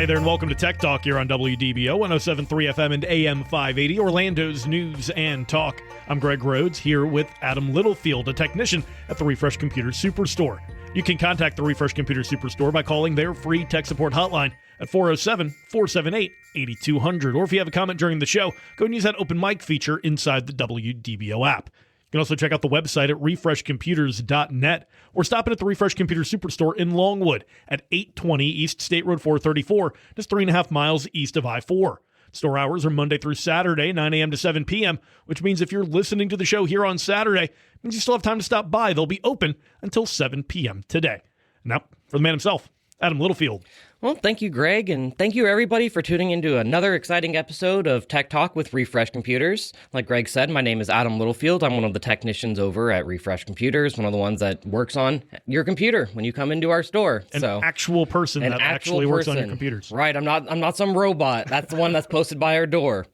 Hey there, and welcome to Tech Talk here on WDBO 107.3 FM and AM 580, Orlando's news and talk. I'm Greg Rhodes here with Adam Littlefield, a technician at the Refresh Computer Superstore. You can contact the Refresh Computer Superstore by calling their free tech support hotline at 407-478-8200. Or if you have a comment during the show, go and use that open mic feature inside the WDBO app. You can also check out the website at refreshcomputers.net or stop in at the Refresh Computer Superstore in Longwood at 820 East State Road 434, just 3.5 miles east of I-4. Store hours are Monday through Saturday, 9 a.m. to 7 p.m., which means if you're listening to the show here on Saturday, it means you still have time to stop by. They'll be open until 7 p.m. today. Now, for the man himself, Adam Littlefield. Well, thank you, Greg, and thank you, everybody, for tuning into another exciting episode of Tech Talk with Refresh Computers. Like Greg said, my name is Adam Littlefield. I'm one of the technicians over at Refresh Computers, one of the ones that works on your computer when you come into our store. An actual person that actually works on your computers. Right, I'm not some robot. That's the one that's posted by our door.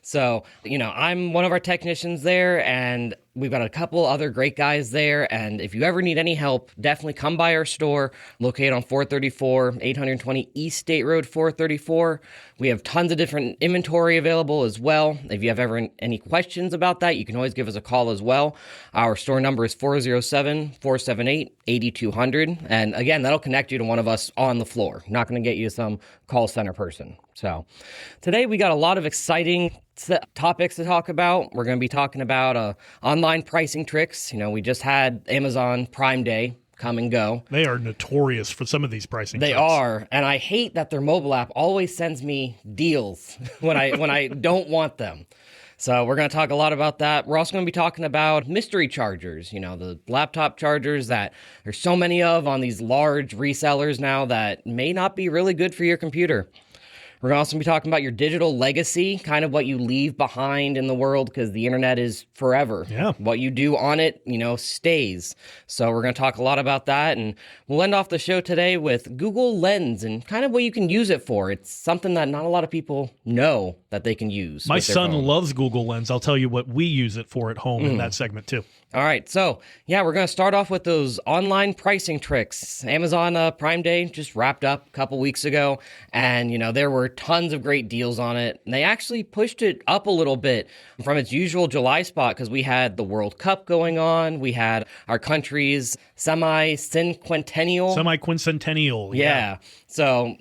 So, I'm one of our technicians there, and we've got a couple other great guys there, and if you ever need any help, definitely come by our store, located on 820 East State Road 434. We have tons of different inventory available as well. If you have ever any questions about that, you can always give us a call as well. Our store number is 407-478-8200, and again, that'll connect you to one of us on the floor. Not going to get you some call center person. So today we got a lot of exciting topics to talk about. We're going to be talking about online pricing tricks. We just had Amazon Prime Day come and go. They are notorious for some of these pricing tricks. They are, and I hate that their mobile app always sends me deals when I don't want them. So we're going to talk a lot about that. We're also going to be talking about mystery chargers, the laptop chargers that there's so many of on these large resellers now that may not be really good for your computer. We're going to also be talking about your digital legacy, kind of what you leave behind in the world, because the internet is forever. Yeah. What you do on it, stays. So we're going to talk a lot about that, and we'll end off the show today with Google Lens and kind of what you can use it for. It's something that not a lot of people know that they can use. My son loves Google Lens. I'll tell you what we use it for at home in that segment too. All right, so we're going to start off with those online pricing tricks. Amazon Prime Day just wrapped up a couple weeks ago, and there were tons of great deals on it. And they actually pushed it up a little bit from its usual July spot because we had the World Cup going on. We had our country's semi-quincentennial. Yeah. So,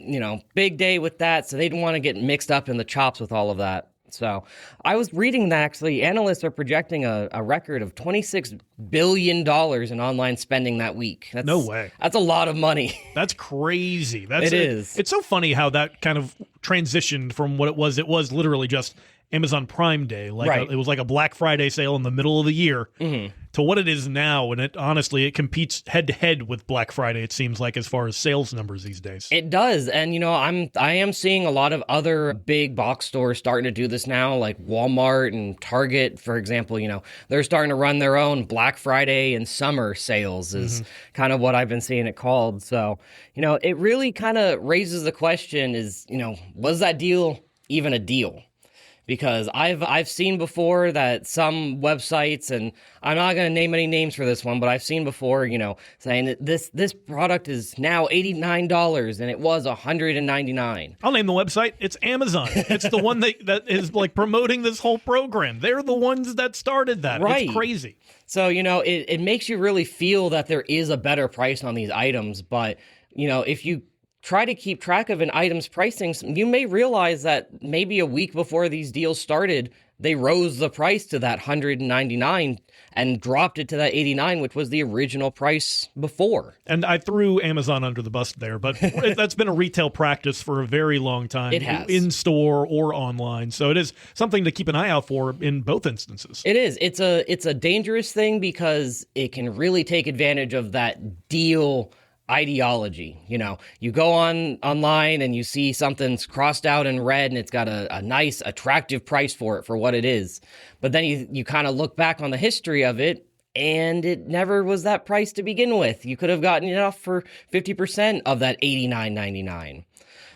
big day with that. So they didn't want to get mixed up in the chops with all of that. So I was reading that actually analysts are projecting a record of $26 billion in online spending that week. No way. That's a lot of money. That's crazy. It is. It's so funny how that kind of transitioned from what it was. It was literally just Amazon Prime Day. Right. It was like a Black Friday sale in the middle of the year to what it is now. And it competes head to head with Black Friday, it seems like, as far as sales numbers these days. It does. And, I am seeing a lot of other big box stores starting to do this now, like Walmart and Target, for example. They're starting to run their own Black Friday and summer sales is kind of what I've been seeing it called. So, it really kind of raises the question is, was that deal even a deal? Because I've seen before that some websites, and I'm not going to name any names for this one, but I've seen before, saying that this product is now $89 and it was $199. I'll name the website. It's Amazon. It's the one that is like promoting this whole program. They're the ones that started that. Right. It's crazy. So, it makes you really feel that there is a better price on these items, but, if you try to keep track of an item's pricing, you may realize that maybe a week before these deals started, they rose the price to that $199 and dropped it to that $89, which was the original price before. And I threw Amazon under the bus there, but that's been a retail practice for a very long time. It has. In store or online. So it is something to keep an eye out for in both instances. It is. It's a dangerous thing because it can really take advantage of that deal ideology. You go online and you see something's crossed out in red and it's got a nice, attractive price for it for what it is. But then you kind of look back on the history of it and it never was that price to begin with. You could have gotten it off for 50% of that $89.99.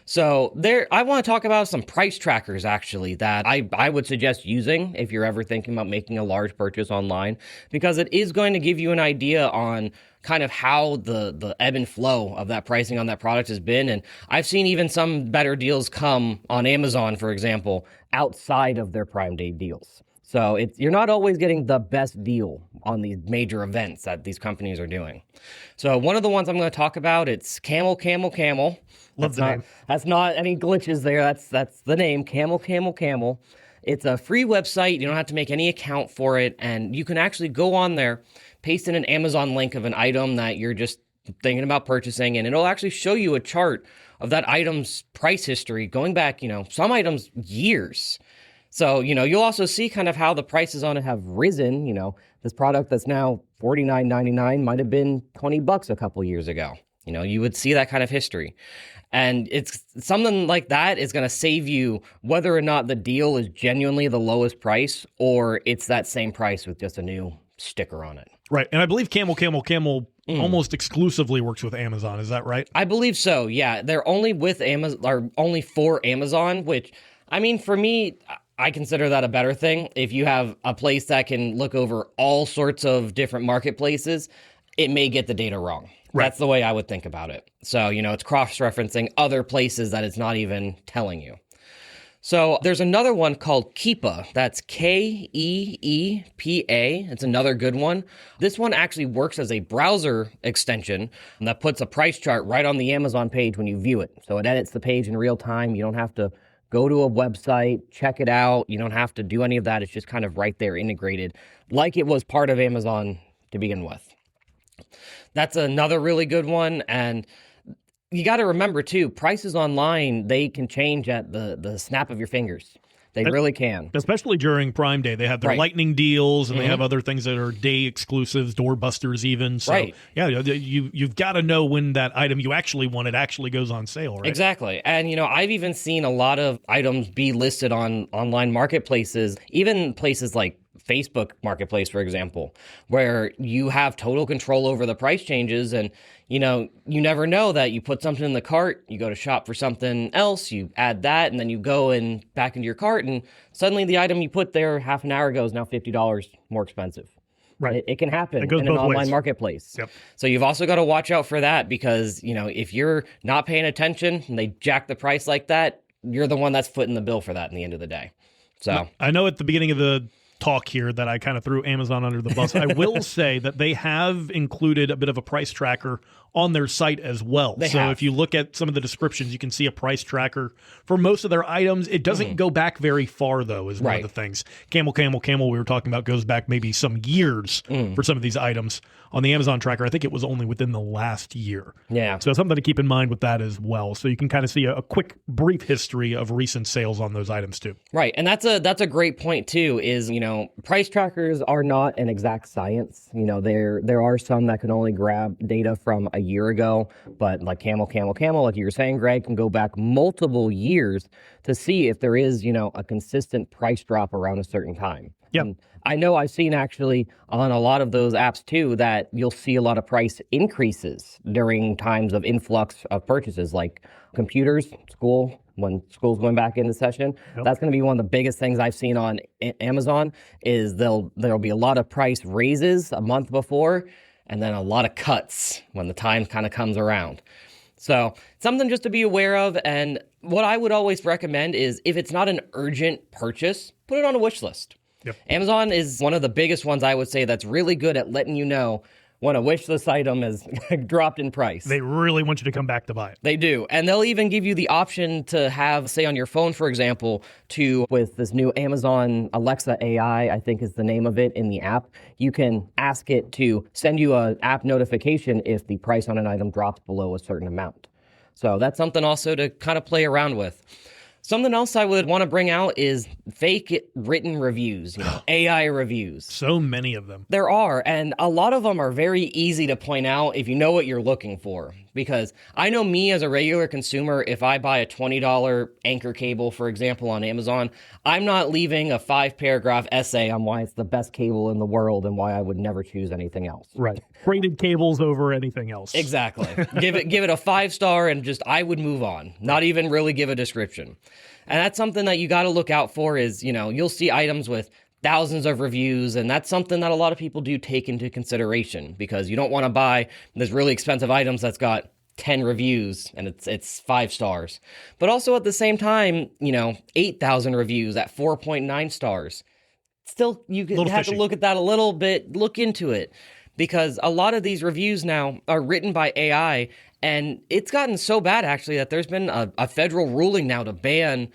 So I want to talk about some price trackers actually that I would suggest using if you're ever thinking about making a large purchase online, because it is going to give you an idea on kind of how the ebb and flow of that pricing on that product has been. And I've seen even some better deals come on Amazon, for example, outside of their Prime Day deals. So you're not always getting the best deal on these major events that these companies are doing. So one of the ones I'm going to talk about, it's Camel. Love the name. That's not any glitches there. That's the name, Camel. It's a free website. You don't have to make any account for it. And you can actually go on there, paste in an Amazon link of an item that you're just thinking about purchasing, and it'll actually show you a chart of that item's price history going back, some items years. So, you'll also see kind of how the prices on it have risen. This product that's now $49.99 might have been $20 a couple years ago. You would see that kind of history. And it's something like that is going to save you whether or not the deal is genuinely the lowest price or it's that same price with just a new sticker on it. Right. And I believe Camel almost exclusively works with Amazon. Is that right? I believe so. Yeah. They're only with Amazon, or only for Amazon, which, for me, I consider that a better thing. If you have a place that can look over all sorts of different marketplaces, it may get the data wrong. Right. That's the way I would think about it. So, it's cross-referencing other places that it's not even telling you. So there's another one called Keepa. That's Keepa. It's another good one. This one actually works as a browser extension that puts a price chart right on the Amazon page when you view it. So it edits the page in real time. You don't have to go to a website, check it out. You don't have to do any of that. It's just kind of right there integrated like it was part of Amazon to begin with. That's another really good one. And you got to remember, too, prices online, they can change at the snap of your fingers. They really can. Especially during Prime Day. They have their lightning deals, and they have other things that are day exclusives, doorbusters even. So, yeah, you've got to know when that item you actually wanted actually goes on sale, right? Exactly. And, I've even seen a lot of items be listed on online marketplaces, even places like Facebook Marketplace, for example, where you have total control over the price changes. And, you never know that you put something in the cart, you go to shop for something else, you add that, and then you go back into your cart, and suddenly the item you put there half an hour ago is now $50 more expensive. Right. It can happen in an online marketplace. Yep. So you've also got to watch out for that because, if you're not paying attention and they jack the price like that, you're the one that's footing the bill for that in the end of the day. So I know at the beginning of the talk here that I kind of threw Amazon under the bus. I will say that they have included a bit of a price tracker on their site as well. If you look at some of the descriptions, you can see a price tracker for most of their items. It doesn't go back very far, though, is one of the things. Camel, we were talking about, goes back maybe some years for some of these items. On the Amazon tracker, I think it was only within the last year. Yeah. So something to keep in mind with that as well. So you can kind of see a quick, brief history of recent sales on those items, too. Right. And that's a great point, too, is, price trackers are not an exact science. There are some that can only grab data from a year ago, but like Camel, like you were saying, Greg, can go back multiple years to see if there is, a consistent price drop around a certain time. Yep. And I know I've seen actually on a lot of those apps too that you'll see a lot of price increases during times of influx of purchases, like computers, school, when school's going back into session. Yep. That's going to be one of the biggest things I've seen on Amazon is there'll be a lot of price raises a month before and then a lot of cuts when the time kind of comes around. So something just to be aware of. And what I would always recommend is if it's not an urgent purchase, put it on a wish list. Yep. Amazon is one of the biggest ones I would say that's really good at letting you know when a wish list item is dropped in price. They really want you to come back to buy it. They do. And they'll even give you the option to have, say on your phone, for example, with this new Amazon Alexa AI, I think is the name of it in the app, you can ask it to send you an app notification if the price on an item drops below a certain amount. So that's something also to kind of play around with. Something else I would want to bring out is fake written reviews, AI reviews. So many of them. There are, and a lot of them are very easy to point out if you know what you're looking for. because I know me as a regular consumer, if I buy a $20 anchor cable, for example, on Amazon, I'm not leaving a 5-paragraph essay on why it's the best cable in the world and why I would never choose anything else. Right. Braided cables over anything else. Exactly. give it a 5-star and just I would move on, not even really give a description. And that's something that you got to look out for is, you'll see items with thousands of reviews, and that's something that a lot of people do take into consideration because you don't want to buy this really expensive items that's got 10 reviews and it's 5 stars. But also at the same time, 8,000 reviews at 4.9 stars. Still, you have to look at that a little bit, look into it, because a lot of these reviews now are written by AI, and it's gotten so bad actually that there's been a federal ruling now to ban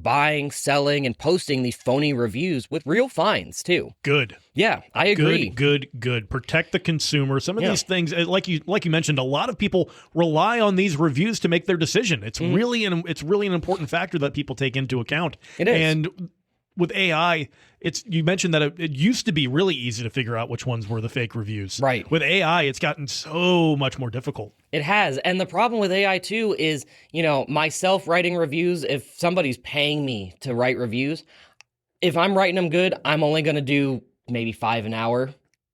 buying, selling, and posting these phony reviews with real fines too. Good. Yeah, I agree. Good. Protect the consumer. Some of these things, like you mentioned, a lot of people rely on these reviews to make their decision. It's really an important factor that people take into account. It is. And with AI, you mentioned that it used to be really easy to figure out which ones were the fake reviews. Right. With AI, it's gotten so much more difficult. It has. And the problem with AI too is, myself writing reviews, if somebody's paying me to write reviews, if I'm writing them good, I'm only going to do maybe 5 an hour,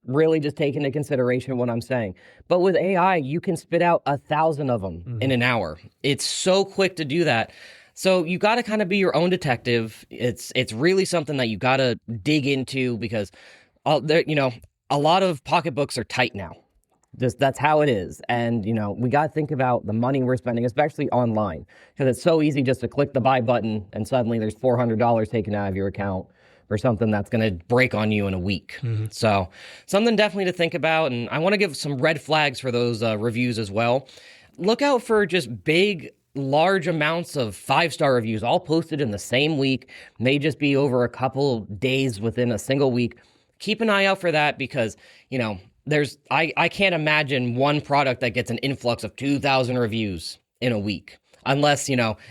really just take into consideration what I'm saying. But with AI, you can spit out 1,000 of them in an hour. It's so quick to do that. So you got to kind of be your own detective. It's really something that you got to dig into because, a lot of pocketbooks are tight now. That's how it is. And, we got to think about the money we're spending, especially online, because it's so easy just to click the buy button and suddenly there's $400 taken out of your account for something that's going to break on you in a week. So something definitely to think about. And I want to give some red flags for those reviews as well. Look out for just large amounts of 5-star reviews all posted in the same week, may just be over a couple days within a single week. Keep an eye out for that because, I can't imagine one product that gets an influx of 2,000 reviews in a week unless,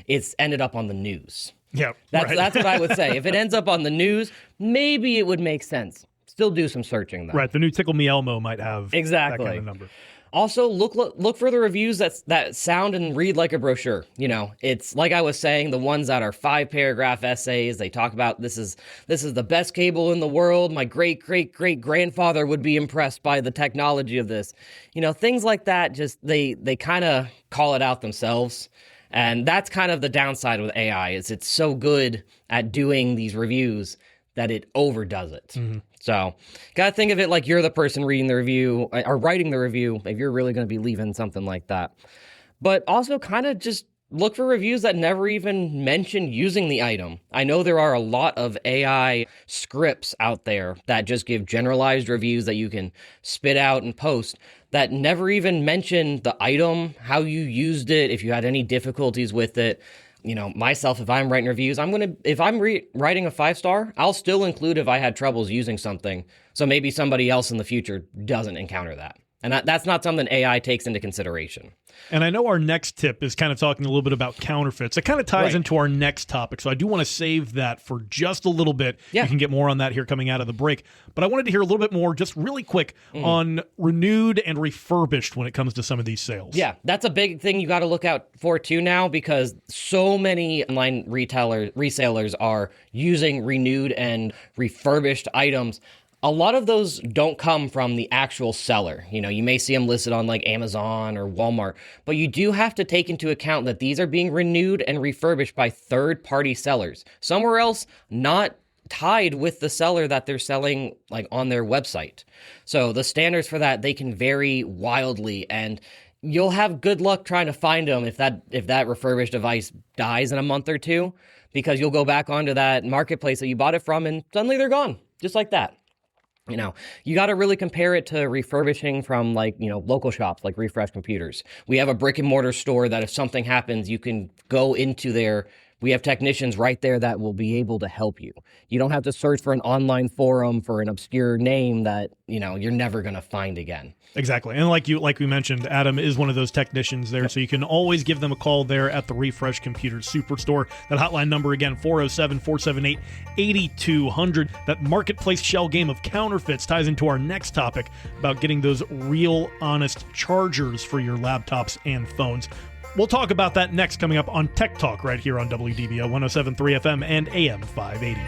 it's ended up on the news. Yeah, that's what I would say. If it ends up on the news, maybe it would make sense. Still do some searching though. Right, the new Tickle Me Elmo might have that kind of number. Also, look for the reviews that sound and read like a brochure. It's like I was saying, the ones that are 5-paragraph essays. They talk about this is the best cable in the world. My great grandfather would be impressed by the technology of this. Things like that. Just they kind of call it out themselves, and that's kind of the downside with AI. Is it's so good at doing these reviews that it overdoes it. So, gotta think of it like you're the person reading the review or writing the review if you're really going to be leaving something like that. But also kind of just look for reviews that never even mention using the item. I know there are a lot of AI scripts out there that just give generalized reviews that you can spit out and post that never even mention the item, how you used it, if you had any difficulties with it. Myself, if I'm writing reviews, if I'm writing a 5-star, I'll still include if I had troubles using something. So maybe somebody else in the future doesn't encounter that. And that's not something AI takes into consideration. And I know our next tip is kind of talking a little bit about counterfeits. It kind of ties into our next topic, so I do want to save that for just a little bit. Yeah. You can get more on that here coming out of the break. But I wanted to hear a little bit more, just really quick, on renewed and refurbished when it comes to some of these sales. Yeah, that's a big thing you got to look out for too now because so many online resellers are using renewed and refurbished items. A lot of those don't come from the actual seller. You may see them listed on like Amazon or Walmart, but you do have to take into account that these are being renewed and refurbished by third-party sellers. Somewhere else, not tied with the seller that they're selling like on their website. So the standards for that, they can vary wildly, and you'll have good luck trying to find them if that refurbished device dies in a month or two, because you'll go back onto that marketplace that you bought it from and suddenly they're gone, just like that. You got to really compare it to refurbishing from local shops like Refresh Computers. We have a brick and mortar store that if something happens, you can go into their we have technicians right there that will be able to help you. You don't have to search for an online forum for an obscure name that, you're never going to find again. Exactly. And like we mentioned, Adam is one of those technicians there, so you can always give them a call there at the Refresh Computers Superstore. That hotline number again, 407-478-8200. That marketplace shell game of counterfeits ties into our next topic about getting those real, honest chargers for your laptops and phones. We'll talk about that next, coming up on Tech Talk right here on WDBO 107.3 FM and AM 580.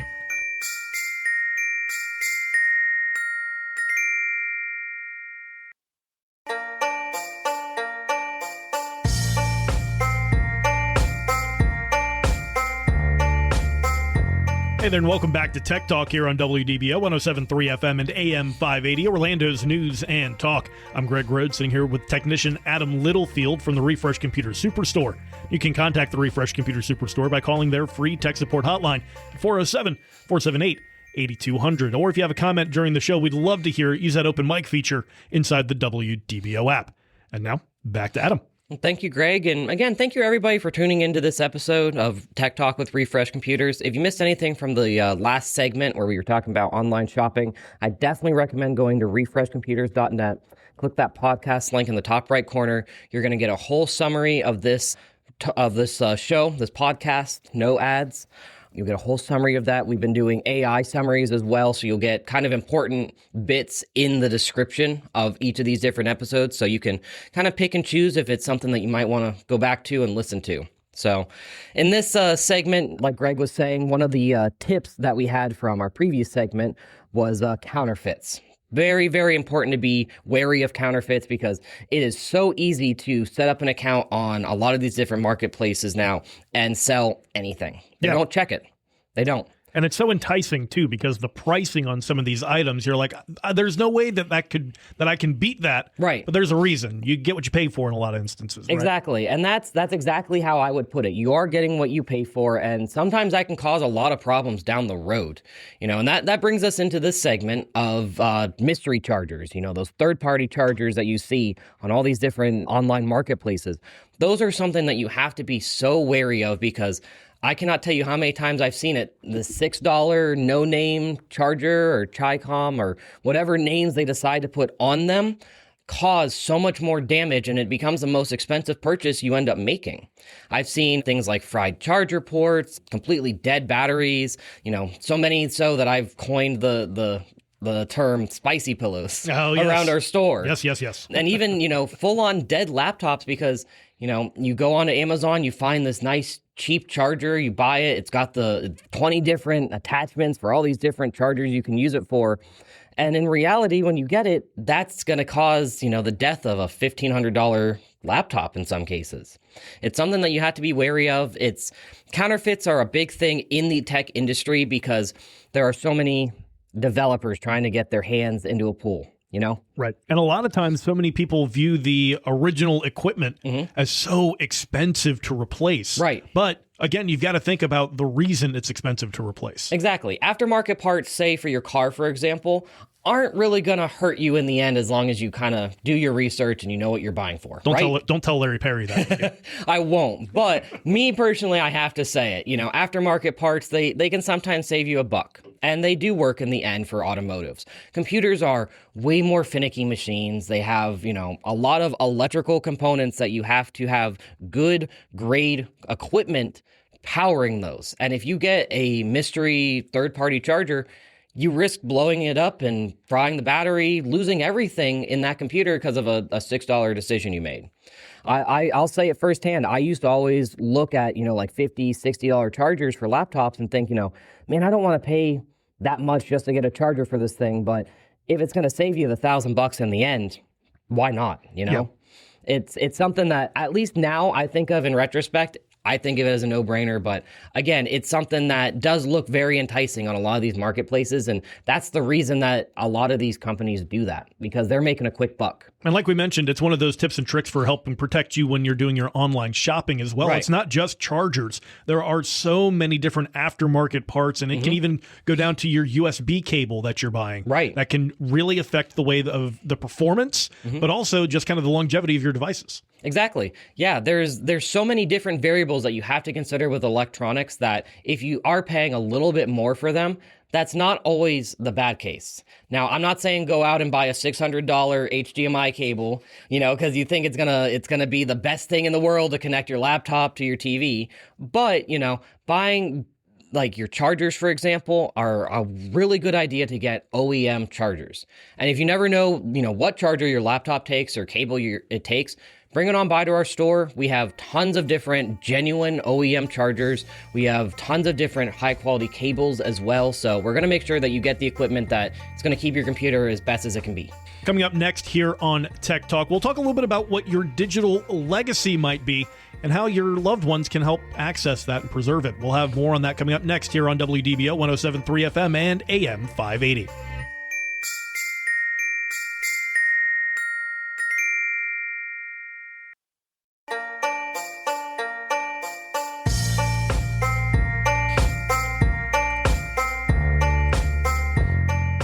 Hey there, and welcome back to Tech Talk here on WDBO 107.3 FM and AM 580, Orlando's news and talk. I'm Greg Rhodes, sitting here with technician Adam Littlefield from the Refresh Computer Superstore. You can contact the Refresh Computer Superstore by calling their free tech support hotline, 407-478-8200. Or if you have a comment during the show, we'd love to hear it. Use that open mic feature inside the WDBO app. And now, back to Adam. Thank you, Greg. And again, thank you, everybody, for tuning into this episode of Tech Talk with Refresh Computers. If you missed anything from the last segment where we were talking about online shopping, I definitely recommend going to refreshcomputers.net. Click that podcast link in the top right corner. You're going to get a whole summary of this show, this podcast, no ads. You'll get a whole summary of that. We've been doing AI summaries as well, so you'll get kind of important bits in the description of each of these different episodes, so you can kind of pick and choose if it's something that you might want to go back to and listen to. So in this segment, like Greg was saying, one of the tips that we had from our previous segment was counterfeits. Very, very important to be wary of counterfeits because it is so easy to set up an account on a lot of these different marketplaces now and sell anything. They don't check it. They don't. And it's so enticing too, because the pricing on some of these items, you're like, there's no way that I can beat that. Right. But there's a reason. You get what you pay for in a lot of instances. Right? Exactly. And that's exactly how I would put it. You are getting what you pay for, and sometimes that can cause a lot of problems down the road. And that brings us into this segment of mystery chargers. Those third-party chargers that you see on all these different online marketplaces. Those are something that you have to be so wary of, because I cannot tell you how many times I've seen it. The $6 no-name charger or Chicom or whatever names they decide to put on them cause so much more damage, and it becomes the most expensive purchase you end up making. I've seen things like fried charger ports, completely dead batteries, so many so that I've coined the term spicy pillows around our store. Yes. And even, full-on dead laptops, because you go onto Amazon, you find this nice cheap charger, you buy it, it's got the 20 different attachments for all these different chargers you can use it for. And in reality, when you get it, that's going to cause, the death of a $1,500 laptop in some cases. It's something that you have to be wary of. Counterfeits are a big thing in the tech industry because there are so many developers trying to get their hands into a pool. Right. And a lot of times, so many people view the original equipment as so expensive to replace. Right. But again, you've got to think about the reason it's expensive to replace. Exactly. Aftermarket parts, say for your car, for example, aren't really going to hurt you in the end as long as you kind of do your research and you know what you're buying for. Don't tell Larry Perry that. I won't. But me personally, I have to say it. Aftermarket parts, they can sometimes save you $1. And they do work in the end for automotives. Computers are way more finicky machines. They have, a lot of electrical components that you have to have good grade equipment powering those. And if you get a mystery third-party charger, you risk blowing it up and frying the battery, losing everything in that computer because of a $6 decision you made. I'll say it firsthand. I used to always look at, like $50, $60 chargers for laptops and think, man, I don't want to pay that much just to get a charger for this thing. But if it's going to save you the $1,000 in the end, why not? Yeah. It's something that at least now I think of in retrospect. I think of it as a no-brainer, but again, it's something that does look very enticing on a lot of these marketplaces, and that's the reason that a lot of these companies do that, because they're making a quick buck. And like we mentioned, it's one of those tips and tricks for helping protect you when you're doing your online shopping as well. Right. It's not just chargers. There are so many different aftermarket parts, and it can even go down to your USB cable that you're buying. Right. That can really affect the way of the performance, but also just kind of the longevity of your devices. Exactly. Yeah, there's so many different variables that you have to consider with electronics that if you are paying a little bit more for them, that's not always the bad case. Now, I'm not saying go out and buy a $600 HDMI cable, because you think it's gonna be the best thing in the world to connect your laptop to your TV. But, buying like your chargers, for example, are a really good idea to get OEM chargers. And if you never know, what charger your laptop takes or cable it takes, bring it on by to our store. We have tons of different genuine OEM chargers. We have tons of different high quality cables as well. So we're going to make sure that you get the equipment that is going to keep your computer as best as it can be. Coming up next here on Tech Talk, we'll talk a little bit about what your digital legacy might be and how your loved ones can help access that and preserve it. We'll have more on that coming up next here on WDBO 107.3 FM and AM 580.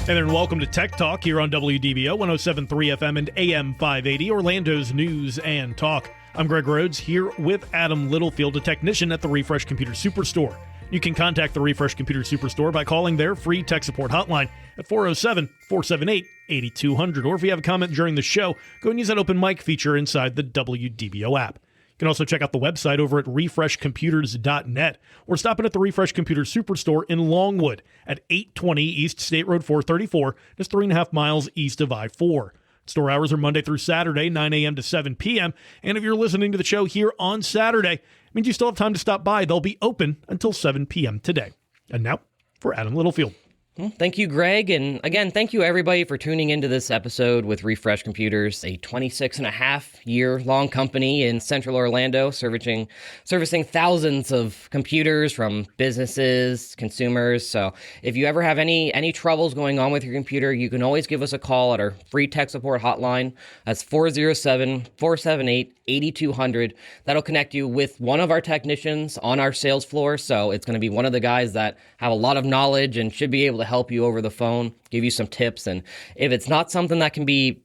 Hey there, and welcome to Tech Talk here on WDBO 107.3 FM and AM 580, Orlando's news and talk. I'm Greg Rhodes here with Adam Littlefield, a technician at the Refresh Computer Superstore. You can contact the Refresh Computer Superstore by calling their free tech support hotline at 407-478-8200. Or if you have a comment during the show, go and use that open mic feature inside the WDBO app. You can also check out the website over at refreshcomputers.net or stop in at the Refresh Computer Superstore in Longwood at 820 East State Road 434, just 3.5 miles east of I-4. Store hours are Monday through Saturday, 9 a.m. to 7 p.m. And if you're listening to the show here on Saturday, it means you still have time to stop by. They'll be open until 7 p.m. today. And now for Adam Littlefield. Well, thank you, Greg. And again, thank you, everybody, for tuning into this episode with Refresh Computers, a 26.5-year-long company in Central Orlando, servicing thousands of computers from businesses, consumers. So if you ever have any troubles going on with your computer, you can always give us a call at our free tech support hotline. That's 407-478-8200. That'll connect you with one of our technicians on our sales floor. So it's going to be one of the guys that have a lot of knowledge and should be able to help you over the phone, give you some tips. And if it's not something that can be,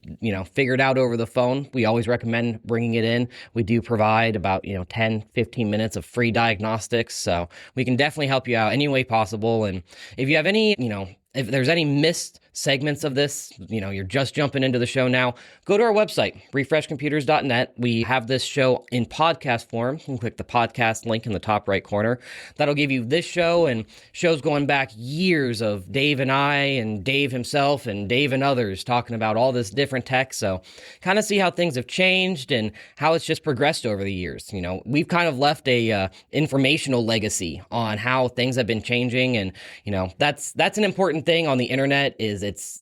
figured out over the phone, we always recommend bringing it in. We do provide about, 10, 15 minutes of free diagnostics. So we can definitely help you out any way possible. And if you have any, if there's any missed segments of this, you're just jumping into the show now, go to our website, refreshcomputers.net. We have this show in podcast form. You can click the podcast link in the top right corner. That'll give you this show and shows going back years of Dave and I and Dave himself and Dave and others talking about all this different tech. So kind of see how things have changed and how it's just progressed over the years. We've kind of left a informational legacy on how things have been changing. And, that's an important thing on the internet is it's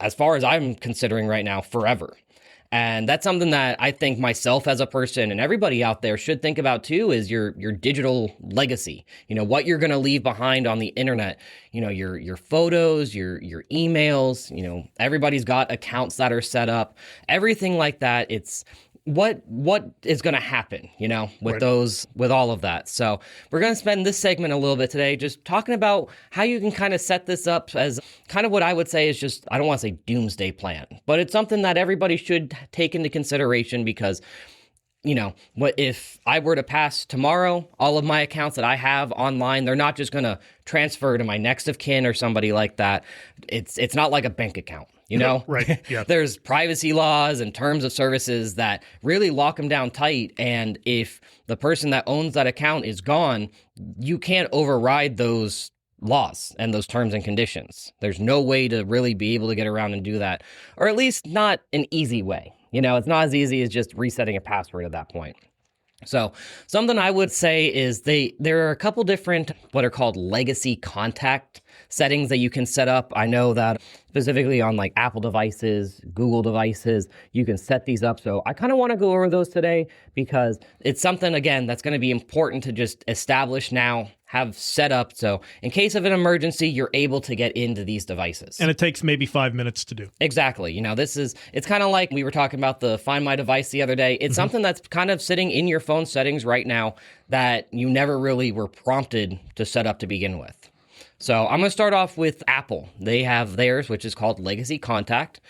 as far as I'm considering right now, forever. And that's something that I think myself as a person and everybody out there should think about too, is your digital legacy. What you're going to leave behind on the internet, your photos, your emails, everybody's got accounts that are set up, everything like that. It's what is going to happen, with those, with all of that. So we're going to spend this segment a little bit today just talking about how you can kind of set this up as kind of what I would say is just, I don't want to say doomsday plan, but it's something that everybody should take into consideration because, what if I were to pass tomorrow, all of my accounts that I have online, they're not just going to transfer to my next of kin or somebody like that. It's not like a bank account. Right. Yeah. There's privacy laws and terms of services that really lock them down tight. And if the person that owns that account is gone, you can't override those laws and those terms and conditions. There's no way to really be able to get around and do that, or at least not an easy way. It's not as easy as just resetting a password at that point. So something I would say is there are a couple different what are called legacy contact settings that you can set up. I know that specifically on like Apple devices, Google devices, you can set these up. So I kind of want to go over those today because it's something, again, that's going to be important to just establish now, have set up. So in case of an emergency, you're able to get into these devices. And it takes maybe 5 minutes to do. Exactly. It's kind of like we were talking about the Find My Device the other day. It's something that's kind of sitting in your phone settings right now that you never really were prompted to set up to begin with. So I'm going to start off with Apple. They have theirs, which is called Legacy Contact.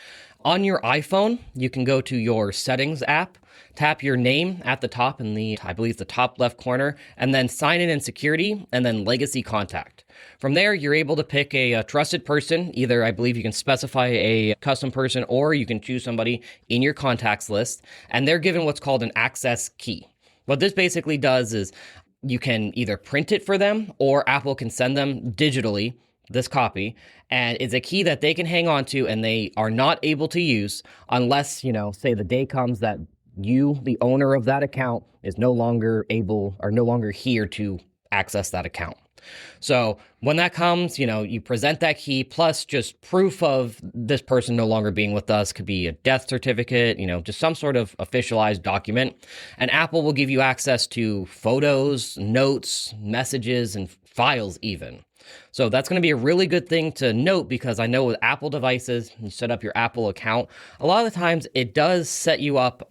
On your iPhone, you can go to your Settings app, tap your name at the top in the, I believe, the top left corner, and then Sign In and Security, and then Legacy Contact. From there, you're able to pick a trusted person. Either, I believe, you can specify a custom person, or you can choose somebody in your contacts list, and they're given what's called an access key. What this basically does is you can either print it for them, or Apple can send them digitally this copy, and it's a key that they can hang on to and they are not able to use unless, say the day comes that you, the owner of that account, is no longer able or no longer here to access that account. So when that comes, you present that key plus just proof of this person no longer being with us. Could be a death certificate, just some sort of officialized document. And Apple will give you access to photos, notes, messages, and files even. So that's going to be a really good thing to note, because I know with Apple devices, you set up your Apple account, a lot of the times it does set you up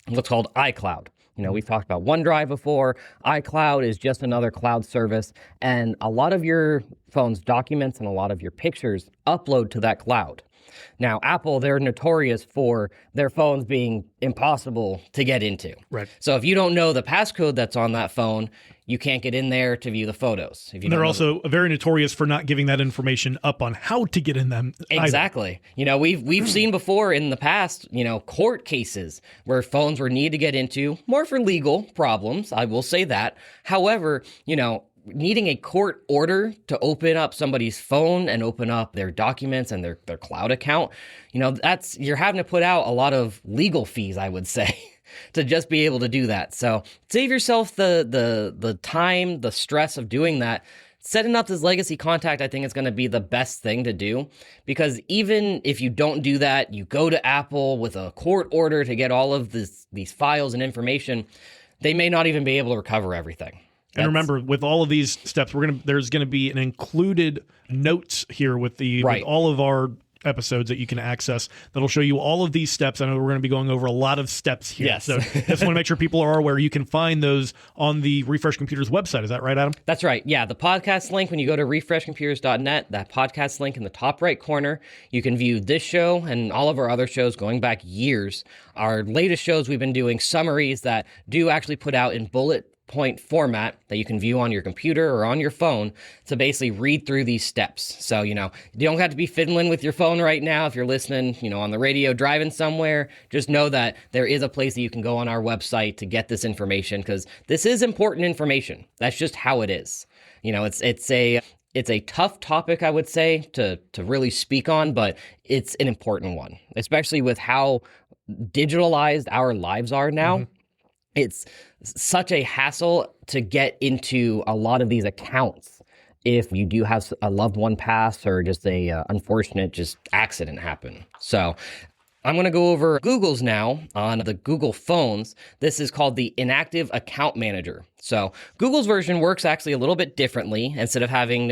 what's called iCloud. We've talked about OneDrive before. iCloud is just another cloud service, and a lot of your phone's documents and a lot of your pictures upload to that cloud. Now, Apple, they're notorious for their phones being impossible to get into. Right. So if you don't know the passcode that's on that phone, you can't get in there to view the photos. If you they're also very notorious for not giving that information up on how to get in them. Exactly. We've seen before in the past, court cases where phones were needed to get into, more for legal problems, I will say that. However, needing a court order to open up somebody's phone and open up their documents and their cloud account, you're having to put out a lot of legal fees, I would say, to just be able to do that. So save yourself the time, the stress of doing that. Setting up this Legacy Contact, I think, is going to be the best thing to do, because even if you don't do that, you go to Apple with a court order to get all of these files and information, they may not even be able to recover everything. And remember, with all of these steps, there's going to be an included notes here with all of our episodes that you can access that'll show you all of these steps. I know we're going to be going over a lot of steps here. Yes. So just want to make sure people are aware. You can find those on the Refresh Computers website. Is that right, Adam? That's right. Yeah. The podcast link, when you go to refreshcomputers.net, that podcast link in the top right corner, you can view this show and all of our other shows going back years. Our latest shows, we've been doing summaries that do actually put out in bullet point format that you can view on your computer or on your phone to basically read through these steps. So, you don't have to be fiddling with your phone right now. If you're listening, on the radio, driving somewhere, just know that there is a place that you can go on our website to get this information, because this is important information. That's just how it is. It's a tough topic, I would say, to really speak on, but it's an important one, especially with how digitalized our lives are now. Mm-hmm. It's such a hassle to get into a lot of these accounts if you do have a loved one pass or just a unfortunate accident happen. So I'm going to go over Google's now on the Google phones. This is called the Inactive Account Manager. So Google's version works actually a little bit differently. Instead of having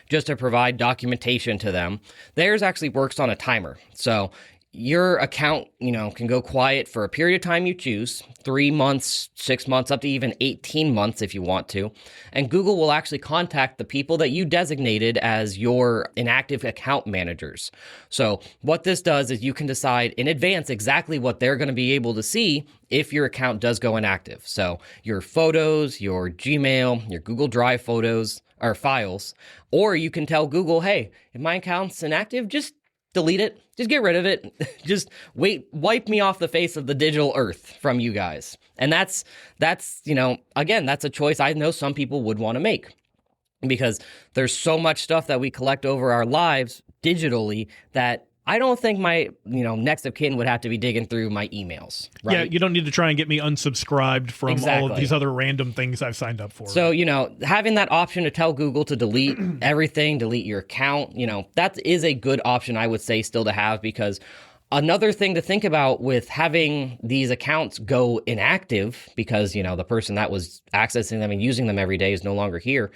just to provide documentation to them, theirs actually works on a timer. So your account, can go quiet for a period of time you choose, 3 months, 6 months, up to even 18 months if you want to. And Google will actually contact the people that you designated as your inactive account managers. So what this does is you can decide in advance exactly what they're going to be able to see if your account does go inactive. So your photos, your Gmail, your Google Drive photos or files, or you can tell Google, hey, if my account's inactive, just delete it. Just get rid of it. Just wipe me off the face of the digital earth from you guys. And that's, again, that's a choice I know some people would want to make, because there's so much stuff that we collect over our lives digitally that I don't think my, next of kin would have to be digging through my emails. Right? Yeah, you don't need to try and get me unsubscribed from all of these other random things I've signed up for. So, having that option to tell Google to delete everything, delete your account, that is a good option, I would say, still to have, because another thing to think about with having these accounts go inactive, because, the person that was accessing them and using them every day is no longer here,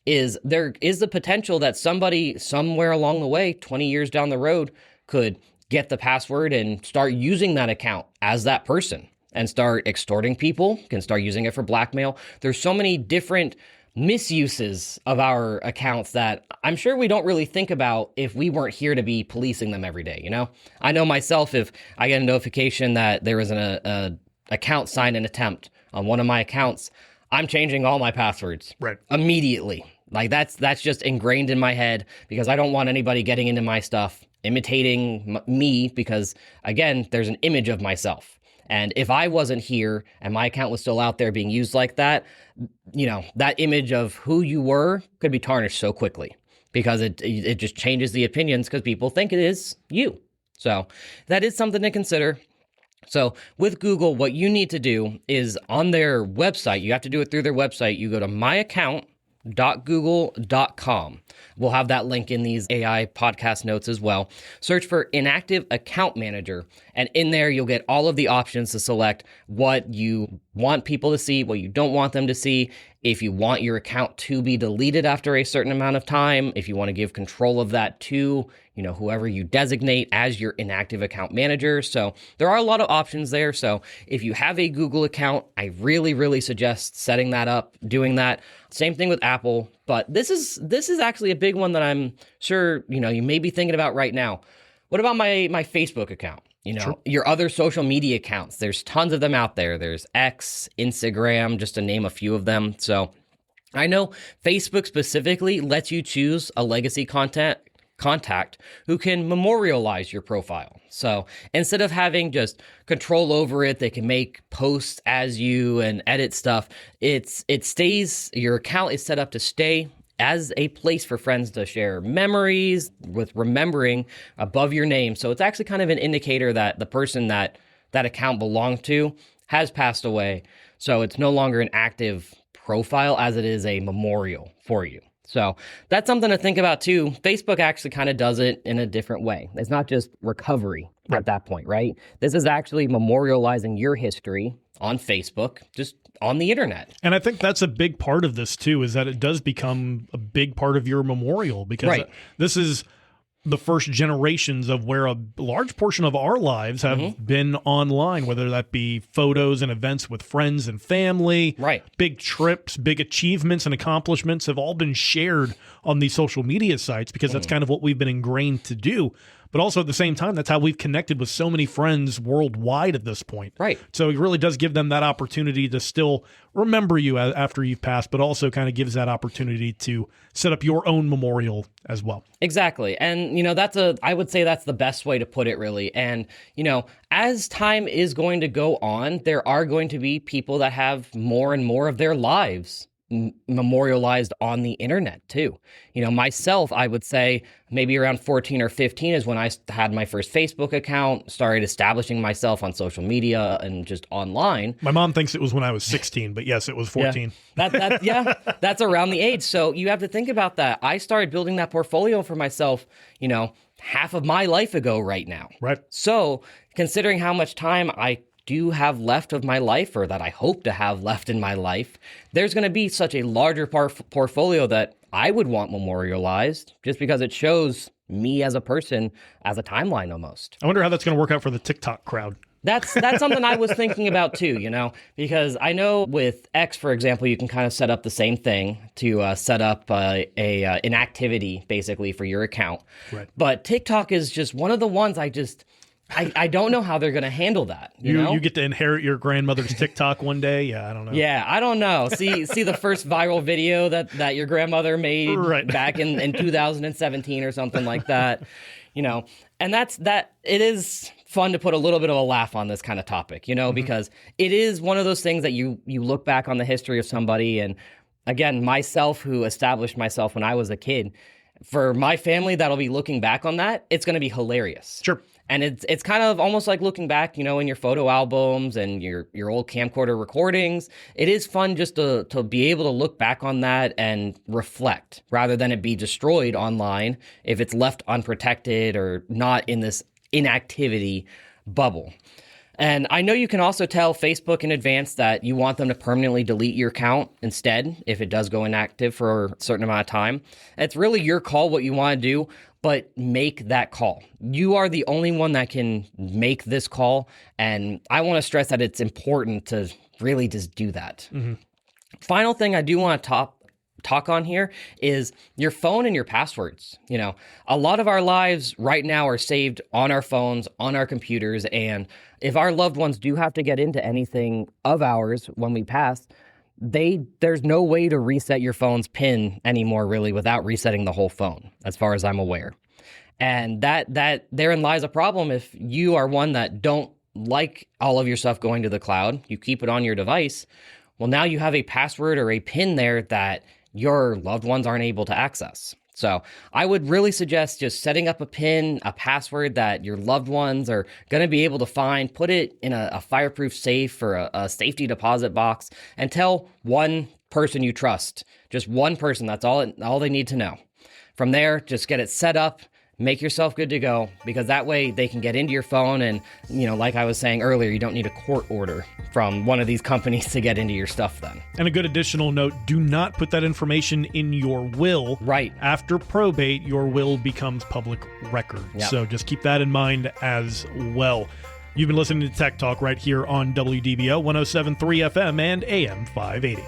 is there is the potential that somebody somewhere along the way, 20 years down the road, could get the password and start using that account as that person and start extorting people, can start using it for blackmail. There's so many different misuses of our accounts that I'm sure we don't really think about if we weren't here to be policing them every day, you know? I know myself, if I get a notification that there is an account sign in attempt on one of my accounts, I'm changing all my passwords immediately. Like that's just ingrained in my head because I don't want anybody getting into my stuff, imitating me, because again, there's an image of myself. And if I wasn't here and my account was still out there being used like that, you know, that image of who you were could be tarnished so quickly because it just changes the opinions because people think it is you. So that is something to consider. So with Google, what you need to do is on their website, you have to do it through their website. You go to myaccount.google.com. We'll have that link in these AI podcast notes as well. Search for Inactive Account Manager, and in there you'll get all of the options to select what you want people to see, what you don't want them to see, if you want your account to be deleted after a certain amount of time, if you want to give control of that to, you know, whoever you designate as your Inactive Account Manager. So there are a lot of options there. So if you have a Google account, I really, really suggest setting that up, doing that. Same thing with Apple, but this is actually a big one that I'm sure, you know, you may be thinking about right now. What about my Facebook account? You know, sure. Your other social media accounts, there's tons of them out there. There's X, Instagram, just to name a few of them. So I know Facebook specifically lets you choose a legacy contact who can memorialize your profile. So instead of having just control over it, they can make posts as you and edit stuff. Your account is set up to stay as a place for friends to share memories with remembering above your name. So it's actually kind of an indicator that the person that account belonged to has passed away. So it's no longer an active profile as it is a memorial for you. So that's something to think about too. Facebook actually kind of does it in a different way. It's not just recovery at that point, right? This is actually memorializing your history on Facebook, just on the internet. And I think that's a big part of this too, is that it does become a big part of your memorial because this is the first generations of where a large portion of our lives have been online, whether that be photos and events with friends and family, big trips, big achievements and accomplishments have all been shared on these social media sites because that's kind of what we've been ingrained to do. But also at the same time, that's how we've connected with so many friends worldwide at this point. Right. So it really does give them that opportunity to still remember you after you've passed, but also kind of gives that opportunity to set up your own memorial as well. Exactly. And, you know, I would say that's the best way to put it, really. And, you know, as time is going to go on, there are going to be people that have more and more of their lives memorialized on the internet too. You know, myself, I would say maybe around 14 or 15 is when I had my first Facebook account, started establishing myself on social media and just online. My mom thinks it was when I was 16, but yes, it was 14. That's around the age. So you have to think about that. I started building that portfolio for myself, you know, half of my life ago right now. Right. So considering how much time I do have left of my life, or that I hope to have left in my life, there's going to be such a larger portfolio that I would want memorialized just because it shows me as a person, as a timeline almost. I wonder how that's going to work out for the TikTok crowd. That's something I was thinking about too, you know, because I know with X, for example, you can kind of set up the same thing to set up an activity basically for your account. Right. But TikTok is just one of the ones I don't know how they're going to handle that. You know? You get to inherit your grandmother's TikTok one day. Yeah, I don't know. Yeah, I don't know. See the first viral video that your grandmother made back in 2017 or something like that. You know, and that it is fun to put a little bit of a laugh on this kind of topic, you know, because it is one of those things that you look back on the history of somebody. And again, myself, who established myself when I was a kid, for my family that'll be looking back on that, it's going to be hilarious. Sure. And it's kind of almost like looking back, you know, in your photo albums and your old camcorder recordings. It is fun just to be able to look back on that and reflect rather than it be destroyed online if it's left unprotected or not in this inactivity bubble. And I know you can also tell Facebook in advance that you want them to permanently delete your account instead if it does go inactive for a certain amount of time. It's really your call what you want to do, but make that call. You are the only one that can make this call, and I want to stress that it's important to really just do that. Final thing I do want to talk on here is your phone and your passwords. A lot of our lives right now are saved on our phones, on our computers, and if our loved ones do have to get into anything of ours when we pass, there's no way to reset your phone's PIN anymore, really, without resetting the whole phone, as far as I'm aware. And that therein lies a problem if you are one that don't like all of your stuff going to the cloud. You keep it on your device. Well, now you have a password or a PIN there that your loved ones aren't able to access. So I would really suggest just setting up a PIN, a password that your loved ones are going to be able to find, put it in a fireproof safe or a safety deposit box, and tell one person you trust, just one person. That's all they need to know. From there, just get it set up. Make yourself good to go, because that way they can get into your phone and, like I was saying earlier, you don't need a court order from one of these companies to get into your stuff then. And a good additional note, do not put that information in your will. Right. After probate, your will becomes public record. Yep. So just keep that in mind as well. You've been listening to Tech Talk right here on WDBO 107.3 FM and AM 580.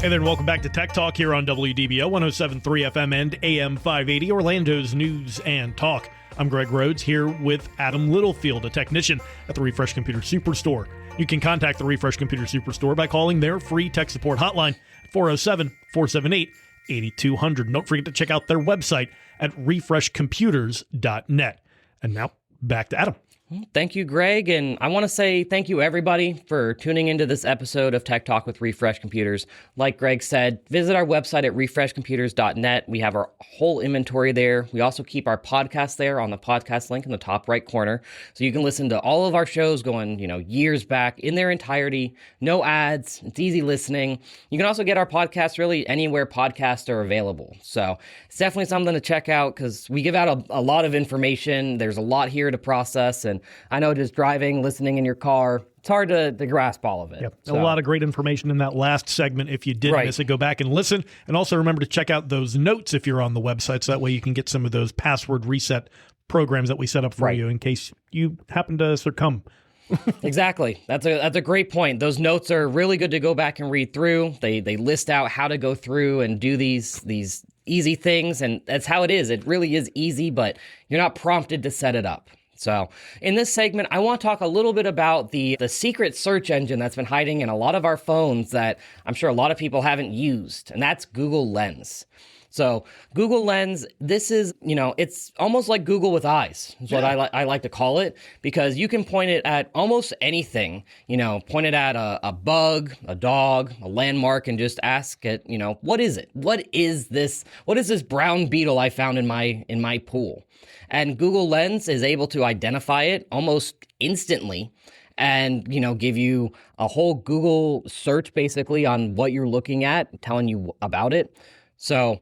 Hey there, and welcome back to Tech Talk here on WDBO 107.3 FM and AM 580, Orlando's news and talk. I'm Greg Rhodes here with Adam Littlefield, a technician at the Refresh Computer Superstore. You can contact the Refresh Computer Superstore by calling their free tech support hotline at 407-478-8200. Don't forget to check out their website at refreshcomputers.net. And now, back to Adam. Thank you, Greg. And I want to say thank you, everybody, for tuning into this episode of Tech Talk with Refresh Computers. Like Greg said, visit our website at refreshcomputers.net. We have our whole inventory there. We also keep our podcast there on the podcast link in the top right corner. So you can listen to all of our shows going, years back in their entirety. No ads. It's easy listening. You can also get our podcast really anywhere podcasts are available. So it's definitely something to check out, because we give out a lot of information. There's a lot here to process, and I know just driving, listening in your car, it's hard to grasp all of it. Yep. So. A lot of great information in that last segment. If you did miss it, go back and listen. And also remember to check out those notes if you're on the website, so that way you can get some of those password reset programs that we set up for you in case you happen to succumb. Exactly. That's a great point. Those notes are really good to go back and read through. They list out how to go through and do these easy things, and that's how it is. It really is easy, but you're not prompted to set it up. So in this segment, I want to talk a little bit about the secret search engine that's been hiding in a lot of our phones that I'm sure a lot of people haven't used, and that's Google Lens. So Google Lens, this is, it's almost like Google with eyes, is what I like to call it, because you can point it at almost anything, point it at a bug, a dog, a landmark, and just ask it, what is it? What is this brown beetle I found in my pool? And Google Lens is able to identify it almost instantly and, give you a whole Google search basically on what you're looking at, telling you about it. So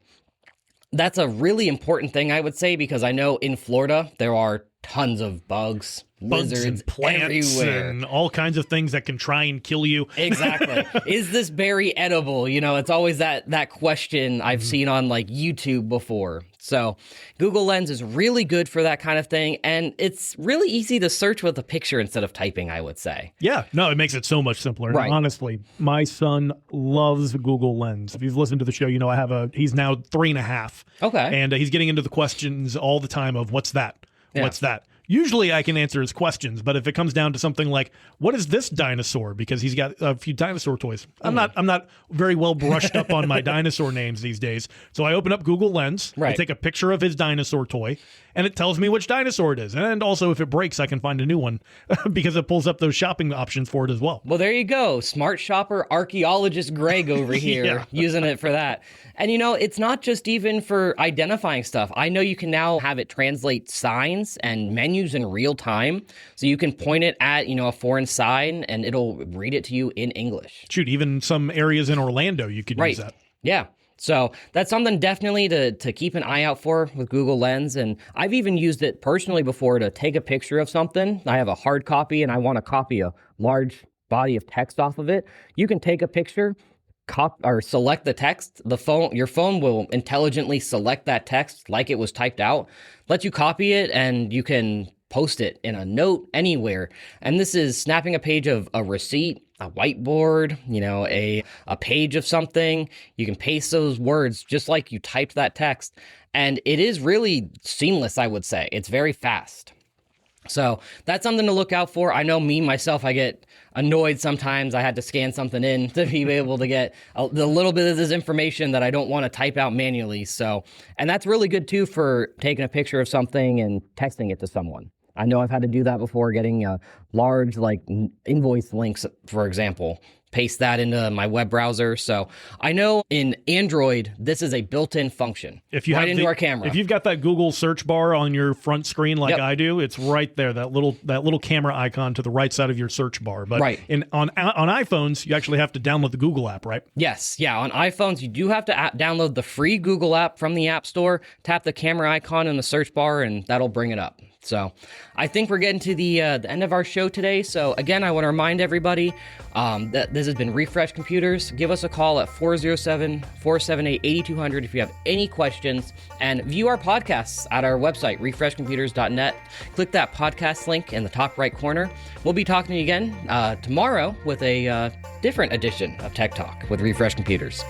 that's a really important thing, I would say, because I know in Florida there are tons of bugs, lizards, and plants, everywhere, and all kinds of things that can try and kill you. Exactly. Is this berry edible? It's always that question I've seen on like YouTube before. So Google Lens is really good for that kind of thing, and it's really easy to search with a picture instead of typing, I would say. Yeah, no, it makes it so much simpler. Right. Honestly, my son loves Google Lens. If you've listened to the show, he's now 3.5. Okay. And he's getting into the questions all the time of what's that? Yeah. What's that? Usually I can answer his questions, but if it comes down to something like, what is this dinosaur? Because he's got a few dinosaur toys. I'm not very well brushed up on my dinosaur names these days. So I open up Google Lens, I take a picture of his dinosaur toy, and it tells me which dinosaur it is. And also if it breaks, I can find a new one because it pulls up those shopping options for it as well. Well, there you go. Smart shopper archaeologist Greg over here using it for that. And it's not just even for identifying stuff. I know you can now have it translate signs and menus in real time. So you can point it at, a foreign sign and it'll read it to you in English. Shoot, even some areas in Orlando, you could use that. Yeah. So that's something definitely to keep an eye out for with Google Lens. And I've even used it personally before to take a picture of something. I have a hard copy and I want to copy a large body of text off of it. You can take a picture, select the text, your phone will intelligently select that text like it was typed out, lets you copy it, and you can post it in a note anywhere. And this is snapping a page of a receipt, a whiteboard, a page of something. You can paste those words just like you typed that text. And it is really seamless, I would say. It's very fast. So that's something to look out for. I know myself, I get annoyed sometimes. I had to scan something in to be able to get a little bit of this information that I don't want to type out manually. So, and that's really good too for taking a picture of something and texting it to someone. I know I've had to do that before, getting large invoice links, for example, paste that into my web browser. So I know in Android, this is a built-in function into our camera. If you've got that Google search bar on your front screen like I do, it's right there, that little camera icon to the right side of your search bar. But on iPhones, you actually have to download the Google app, right? Yes. Yeah. On iPhones, you do have to download the free Google app from the App Store, tap the camera icon in the search bar, and that'll bring it up. So I think we're getting to the end of our show today. So again, I want to remind everybody that this has been Refresh Computers. Give us a call at 407-478-8200 if you have any questions, and view our podcasts at our website, refreshcomputers.net. Click that podcast link in the top right corner. We'll be talking to you again tomorrow with a different edition of Tech Talk with Refresh Computers.